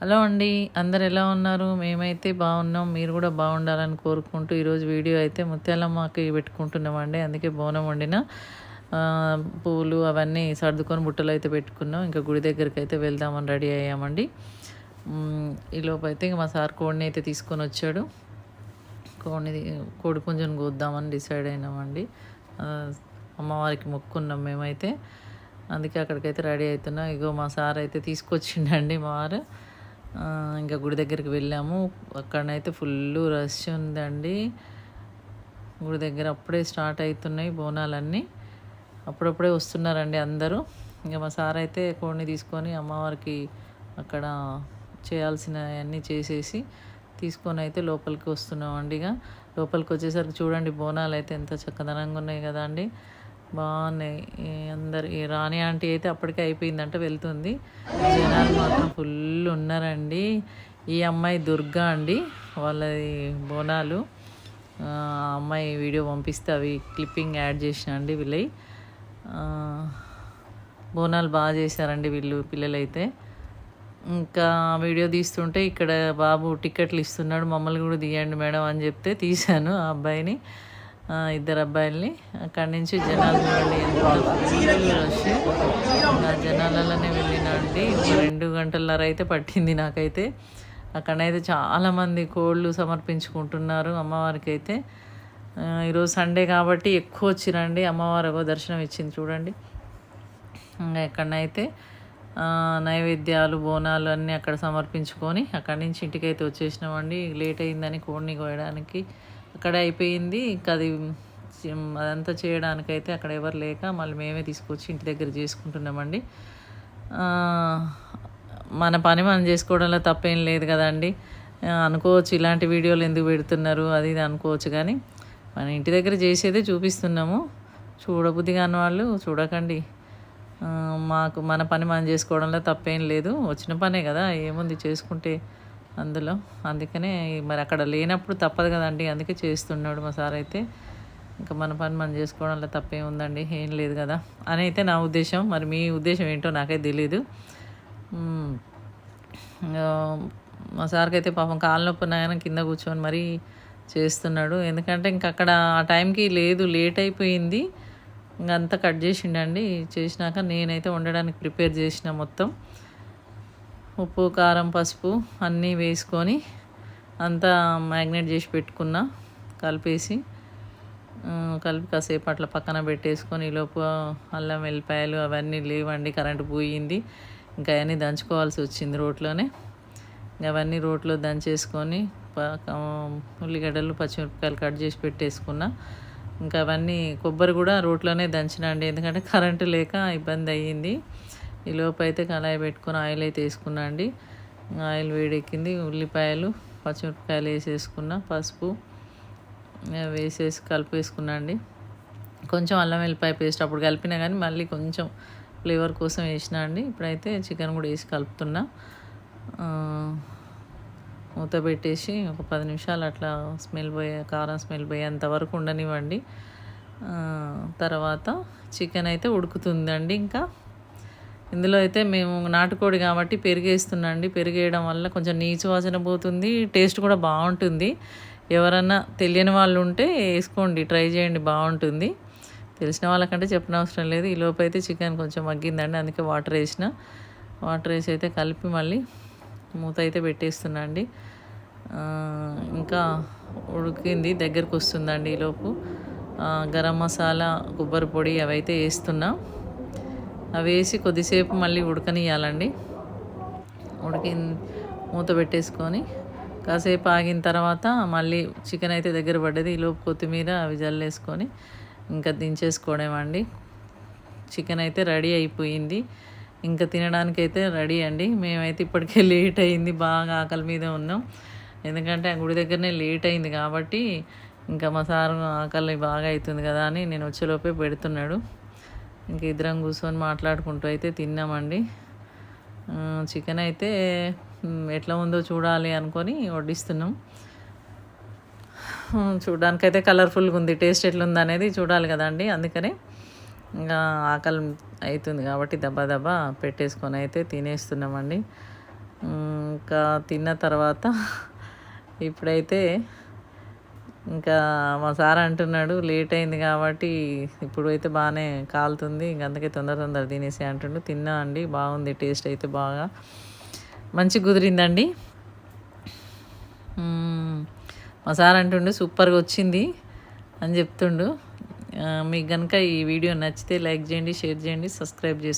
Hello అండి. అందరు ఎలా ఉన్నారు? మేమైతే బాగున్నాం. మీరు కూడా బాగుండాలని కోరుకుంటూ ఈరోజు వీడియో అయితే ముత్యాలమ్మకి పెట్టుకుంటున్నామండి. అందుకే బోనం వండిన పూలు అవన్నీ సర్దుకొని బుట్టలు అయితే పెట్టుకున్నాం. ఇంకా గుడి దగ్గరికి అయితే వెళ్దామని రెడీ అయ్యామండి. ఈలోపు అయితే మా సార్ కోడిని అయితే తీసుకొని వచ్చాడు. కోడి పుంజుని కోద్దామని డిసైడ్ అయినామండి. అమ్మవారికి మొక్కున్నాం మేమైతే. అందుకే అక్కడికైతే రెడీ అవుతున్నా. ఇగో మా సార్ అయితే తీసుకొచ్చిండండి మా వారు. ఇంకా గుడి దగ్గరికి వెళ్ళాము. అక్కడనైతే ఫుల్ రష్ ఉందండి. గుడి దగ్గర అప్పుడే స్టార్ట్ అవుతున్నాయి బోనాలన్నీ. అప్పుడప్పుడే వస్తున్నారండి అందరూ. ఇంకా మా సార్ అయితే కోడిని తీసుకొని అమ్మవారికి అక్కడ చేయాల్సినవన్నీ చేసేసి తీసుకొని అయితే లోపలికి వస్తున్నామండి. ఇక లోపలికి వచ్చేసరికి చూడండి బోనాలు అయితే ఎంత చక్కదనంగా ఉన్నాయి కదా అండి. బాగున్నాయి. ఈ రాణి ఆంటీ అయితే అప్పటికే అయిపోయిందంట, వెళ్తుంది. జనాలు మాత్రం ఫుల్ ఉన్నారండి. ఈ అమ్మాయి దుర్గా అండి, వాళ్ళది బోనాలు. అమ్మాయి వీడియో పంపిస్తే అవి క్లిప్పింగ్ యాడ్ చేసిన అండి. వీళ్ళవి బోనాలు బాగా చేశారండి వీళ్ళు పిల్లలైతే. ఇంకా వీడియో తీస్తుంటే ఇక్కడ బాబు టికెట్లు ఇస్తున్నాడు, మమ్మల్ని కూడా తీయండి మేడం అని చెప్తే తీశాను ఆ అబ్బాయిని, ఇద్దరు అబ్బాయిల్ని. అక్కడి నుంచి జనాలు చూడండి ఎంత రష్. ఆ జనాలలోనే వెళ్ళినా అండి. 2 గంటలన్నర అయితే పట్టింది నాకైతే. అక్కడైతే చాలామంది కోళ్ళు సమర్పించుకుంటున్నారు అమ్మవారికి అయితే. ఈరోజు సండే కాబట్టి ఎక్కువ వచ్చిరండి. అమ్మవారు దర్శనం ఇచ్చింది చూడండి. ఇంకా ఎక్కడనైతే నైవేద్యాలు బోనాలు అన్నీ అక్కడ సమర్పించుకొని అక్కడి నుంచి ఇంటికైతే వచ్చేసినామండి. లేట్ అయిందని కోడిని కోయడానికి అక్కడే అయిపోయింది. ఇంకా అదంతా చేయడానికైతే అక్కడ ఎవరు లేక మళ్ళీ మేమే తీసుకొచ్చి ఇంటి దగ్గర చేసుకుంటున్నామండి. మన పని మనం చేసుకోవడంలో తప్పేం లేదు కదండి. అనుకోవచ్చు ఇలాంటి వీడియోలు ఎందుకు పెడుతున్నారు అది ఇది అనుకోవచ్చు, కానీ మన ఇంటి దగ్గర చేసేదే చూపిస్తున్నాము. చూడబుద్ధి కాని వాళ్ళు చూడకండి. మాకు మన పని మనం చేసుకోవడంలో తప్పేం లేదు. వచ్చిన పనే కదా, ఏముంది చేసుకుంటే అందులో. అందుకనే మరి అక్కడ లేనప్పుడు తప్పదు కదండి, అందుకే చేస్తున్నాడు మా సార్ అయితే. ఇంకా మన పని మనం చేసుకోవడంలో తప్పేం ఉందండి, ఏం లేదు కదా అని అయితే నా ఉద్దేశం. మరి మీ ఉద్దేశం ఏంటో నాకైతే తెలీదు. మా సార్కి అయితే పాపం కాళ్ళ నొప్పి ఉన్నాయని కింద కూర్చొని మరీ చేస్తున్నాడు. ఎందుకంటే ఇంక అక్కడ ఆ టైంకి లేదు, లేట్ అయిపోయింది. ఇంక అంతా కట్ చేసిండండి. చేసినాక నేనైతే వండడానికి ప్రిపేర్ చేసిన మొత్తం ఉప్పు కారం పసుపు అన్నీ వేసుకొని అంతా మ్యాగ్నేట్ చేసి పెట్టుకున్నా. కలిపి కాసేపు అట్లా పక్కన పెట్టేసుకొని ఈలోపు అల్లం వెల్లిపాయలు అవన్నీ లేవండి, కరెంటు పోయింది. ఇంకా అవన్నీ దంచుకోవాల్సి వచ్చింది రోట్లోనే. అవన్నీ రోట్లో దంచేసుకొని ఉల్లిగడ్డలు పచ్చిమిరపకాయలు కట్ చేసి పెట్టేసుకున్నా. ఇంకా అవన్నీ కొబ్బరి కూడా రోట్లోనే దంచినండి, ఎందుకంటే కరెంటు లేక ఇబ్బంది అయ్యింది. ఈ లోపు అయితే కళాయి పెట్టుకొని ఆయిల్ అయితే వేసుకున్నా అండి. ఆయిల్ వేడెక్కింది. ఉల్లిపాయలు పచ్చిమిరపకాయలు వేసేసుకున్నా, పసుపు వేసేసి కలిపేసుకున్నా అండి. కొంచెం అల్లం వెల్లిపాయ పేస్ట్ అప్పుడు కలిపినా కానీ మళ్ళీ కొంచెం ఫ్లేవర్ కోసం వేసిన అండి. ఇప్పుడైతే చికెన్ కూడా వేసి కలుపుతున్నా. మూత పెట్టేసి ఒక 10 నిమిషాలు అట్లా కారం స్మెల్ పోయేంత వరకు ఉండనివ్వండి. తర్వాత చికెన్ అయితే ఉడుకుతుందండి. ఇంకా ఇందులో అయితే మేము నాటుకోడి కాబట్టి పెరిగేస్తున్నా అండి. పెరిగేయడం వల్ల కొంచెం నీచు వాసన పోతుంది, టేస్ట్ కూడా బాగుంటుంది. ఎవరన్నా తెలియని వాళ్ళు ఉంటే వేసుకోండి, ట్రై చేయండి, బాగుంటుంది. తెలిసిన వాళ్ళకంటే చెప్పనవసరం లేదు. ఈ లోపు అయితే చికెన్ కొంచెం మగ్గిందండి, అందుకే వాటర్ వేసి అయితే కలిపి మళ్ళీ మూత అయితే పెట్టేస్తున్నా అండి. ఇంకా ఉడికింది, దగ్గరకు వస్తుందండి. ఈలోపు గరం మసాలా కొబ్బరి పొడి అవైతే వేస్తున్నా. అవి వేసి కొద్దిసేపు మళ్ళీ ఉడకనియాలండి. మూత పెట్టేసుకొని కాసేపు ఆగిన తర్వాత మళ్ళీ చికెన్ అయితే దగ్గర పడ్డది. ఈలోపు కొత్తిమీర అవి జల్లేసుకొని ఇంకా దించేసుకోవడమేమండి. చికెన్ అయితే రెడీ అయిపోయింది. ఇంకా తినడానికైతే రెడీ అండి. మేమైతే ఇప్పటికే లేట్ అయింది, బాగా ఆకలి మీద ఉన్నాం. ఎందుకంటే ఆ గుడి దగ్గరనే లేట్ అయింది కాబట్టి ఇంకా మా సారు ఆకలి బాగా అవుతుంది కదా అని నేను వచ్చేలోపే పెడుతున్నాడు. ఇంక ఇద్దరం కూర్చొని మాట్లాడుకుంటూ అయితే తిన్నామండి. చికెన్ అయితే ఎట్లా ఉందో చూడాలి అనుకొని వడ్డిస్తున్నాం. చూడడానికైతే కలర్ఫుల్గా ఉంది, టేస్ట్ ఎట్లుంది అనేది చూడాలి కదండి. అందుకనే ఇంకా ఆకలి అవుతుంది కాబట్టి దబ్బా పెట్టేసుకొని అయితే తినేస్తున్నామండి. ఇంకా తిన్న తర్వాత ఇప్పుడైతే ఇంకా మా సార్ అంటున్నాడు లేట్ అయింది కాబట్టి ఇప్పుడు అయితే బాగానే కాలుతుంది, ఇంక అందుకే తొందర తినేసి అంటుండు. తిన్నా అండి, బాగుంది, టేస్ట్ అయితే బాగా మంచి కుదిరిందండి. మా సార్ అంటుండు సూపర్గా వచ్చింది అని చెప్తుండు. మీకు కనుక ఈ వీడియో నచ్చితే లైక్ చేయండి, షేర్ చేయండి, సబ్స్క్రైబ్ చేసుకోండి.